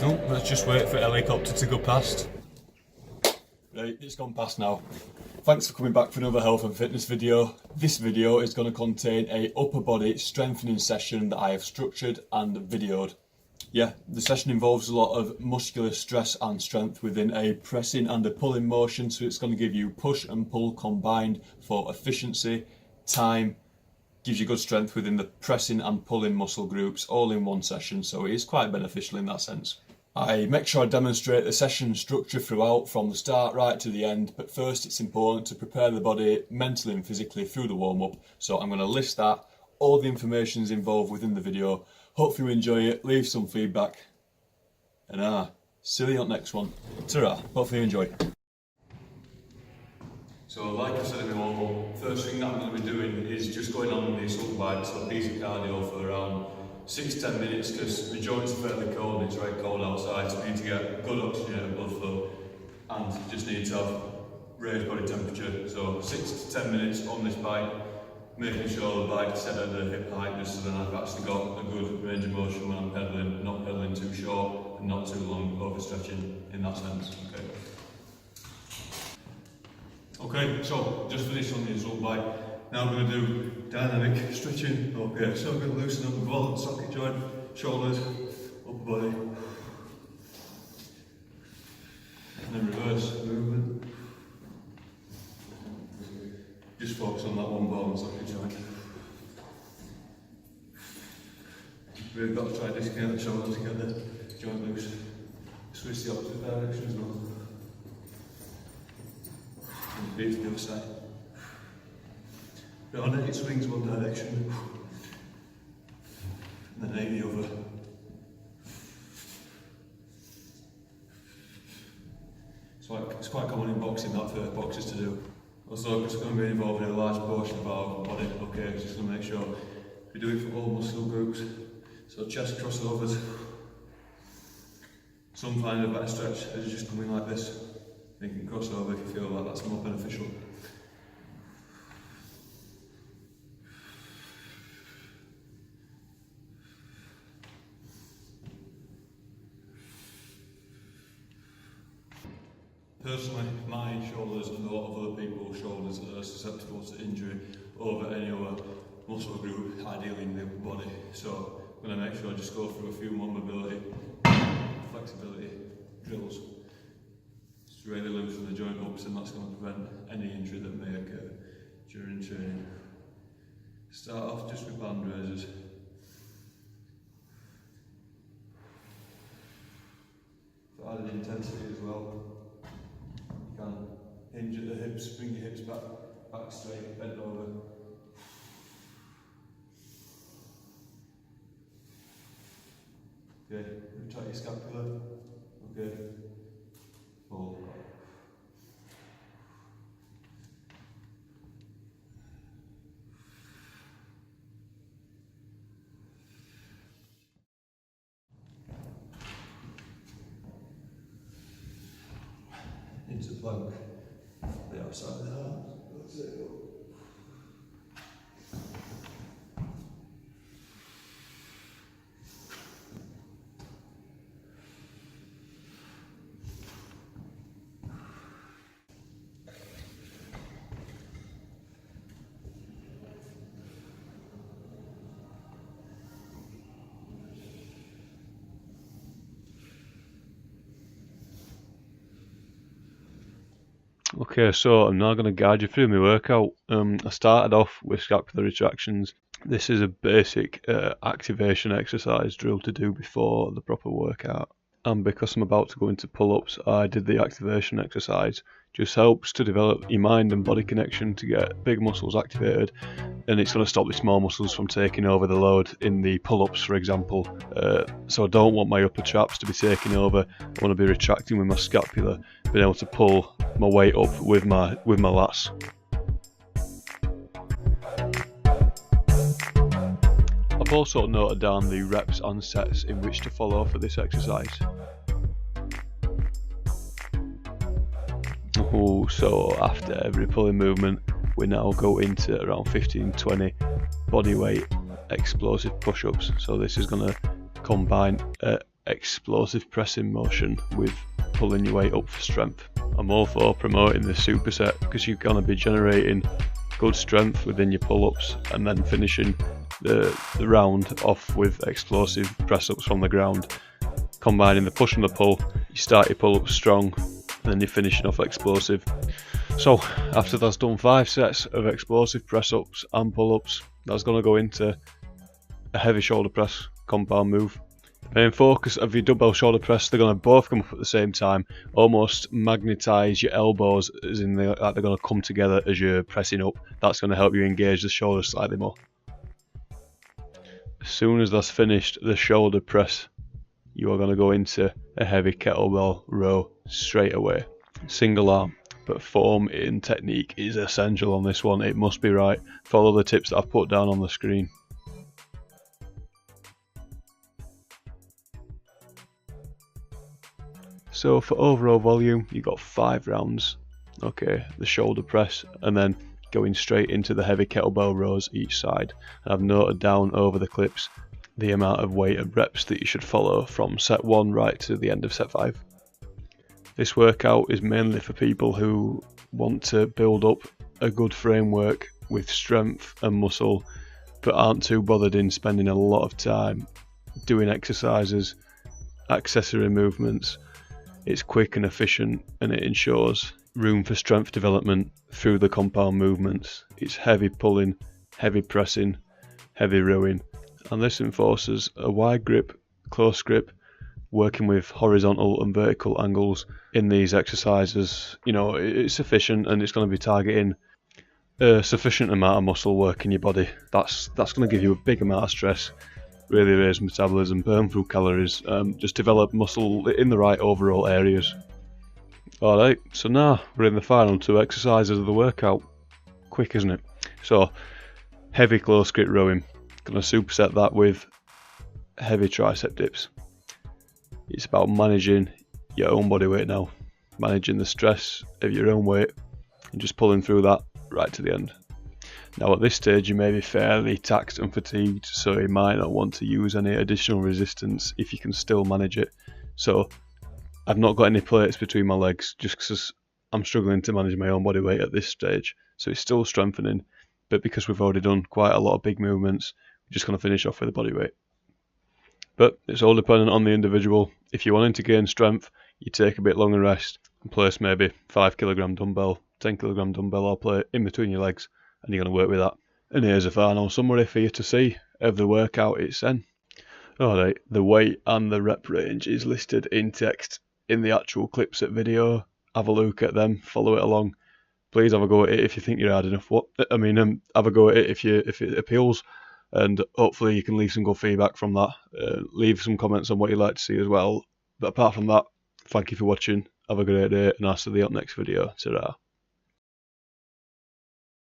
Oh, let's just wait for helicopter to go past. Right, it's gone past now. Thanks for coming back for another health and fitness video. This video is going to contain a upper body strengthening session that I have structured and videoed. Yeah, the session involves a lot of muscular stress and strength within a pressing and a pulling motion, so it's going to give you push and pull combined for efficiency, time, gives you good strength within the pressing and pulling muscle groups all in one session, so it is quite beneficial in that sense. I make sure I demonstrate the session structure throughout from the start right to the end, but first it's important to prepare the body mentally and physically through the warm-up, so I'm going to list that. All the information is involved within the video. Hopefully you enjoy it, leave some feedback, and see you on the next one. Ta-ra, hopefully you enjoy. So like I said in the warm-up, first thing that I'm going to be doing is just going on the assault bike, so a piece of cardio for around 6 to 10 minutes, because the joints are fairly cold and it's very cold outside, so we need to get good oxygenated blood flow and just need to have raised body temperature. So 6 to 10 minutes on this bike, making sure the bike's set at the hip height, just so then I've actually got a good range of motion when I'm pedalling, not pedalling too short and not too long, overstretching in that sense. Okay, so just finished on the assault bike. Now I'm going to do dynamic stretching. Okay, so I'm going to loosen up the ball and socket joint, shoulders, upper body, and then reverse movement. Just focus on that one ball and socket joint. Really got to try disconnect the shoulder to get the joint loose. Switch the opposite direction as well. And repeat to the other side. But on it swings one direction, and then 80 the other. It's quite common in boxing that for boxers to do. Also, it's going to be involved in a large portion of our body. Okay, just going to make sure we do it for all muscle groups. So chest crossovers. Some find a better stretch as you just come in like this. You can cross over if you feel like that's more beneficial. Personally, my shoulders and a lot of other people's shoulders are susceptible to injury over any other muscle group, ideally in the upper body. So I'm going to make sure I just go through a few more mobility, flexibility drills. Just really loosen the joint ups, and that's going to prevent any injury that may occur during training. Start off just with band raises. For added intensity as well. You can hinge at the hips, bring your hips back straight, bend over. Okay, retract your scapula. Okay, pull. Into plank, the outside of the arms. That's it. Okay, so I'm now going to guide you through my workout. I started off with scapular retractions. This is a basic activation exercise drill to do before the proper workout. And because I'm about to go into pull-ups, I did the activation exercise. Just helps to develop your mind and body connection to get big muscles activated, and it's going to stop the small muscles from taking over the load in the pull-ups, for example. So I don't want my upper traps to be taking over. I want to be retracting with my scapula, being able to pull my weight up with my lats. I've also noted down the reps and sets in which to follow for this exercise. So after every pulling movement, we now go into around 15-20 body weight explosive push-ups. So this is going to combine explosive pressing motion with pulling your weight up for strength. I'm all for promoting the superset because you're going to be generating good strength within your pull-ups and then finishing the round off with explosive press-ups from the ground. Combining the push and the pull, you start your pull-ups strong and then you're finishing off explosive. So after that's done 5 sets of explosive press-ups and pull-ups, that's going to go into a heavy shoulder press compound move. The main focus of your dumbbell shoulder press, they're going to both come up at the same time, almost magnetise your elbows, as in they're going to come together as you're pressing up. That's going to help you engage the shoulders slightly more. As soon as that's finished, the shoulder press, you are going to go into a heavy kettlebell row straight away. Single arm, but form in technique is essential on this one. It must be right. Follow the tips that I've put down on the screen. So for overall volume, you got 5 rounds. Okay, the shoulder press, and then going straight into the heavy kettlebell rows each side. And I've noted down over the clips the amount of weight and reps that you should follow from set 1 right to the end of set 5. This workout is mainly for people who want to build up a good framework with strength and muscle, but aren't too bothered in spending a lot of time doing exercises, accessory movements. It's quick and efficient, and it ensures room for strength development through the compound movements. It's heavy pulling, heavy pressing, heavy rowing, and this enforces a wide grip, close grip, working with horizontal and vertical angles in these exercises. You know, it's efficient and it's going to be targeting a sufficient amount of muscle work in your body. That's going to give you a big amount of stress, really raise metabolism, burn through calories, just develop muscle in the right overall areas. Alright, so now we're in the final 2 exercises of the workout. Quick, isn't it? So, heavy close grip rowing. Going to superset that with heavy tricep dips. It's about managing your own body weight now, managing the stress of your own weight and just pulling through that right to the end. Now at this stage you may be fairly taxed and fatigued, so you might not want to use any additional resistance if you can still manage it. So I've not got any plates between my legs just because I'm struggling to manage my own body weight at this stage. So it's still strengthening, but because we've already done quite a lot of big movements, we're just going to finish off with the body weight. But it's all dependent on the individual. If you're wanting to gain strength, you take a bit longer rest and place maybe 5kg dumbbell, 10kg dumbbell or plate in between your legs, and you're going to work with that. And here's a final summary for you to see of the workout it's in. Alright, the weight and the rep range is listed in text in the actual clips at video. Have a look at them, follow it along. Please have a go at it if you think you're hard enough. Have a go at it if it appeals, and hopefully you can leave some good feedback from that. Leave some comments on what you'd like to see as well. But apart from that, thank you for watching. Have a great day, and I'll see you up next video. Ta-ra.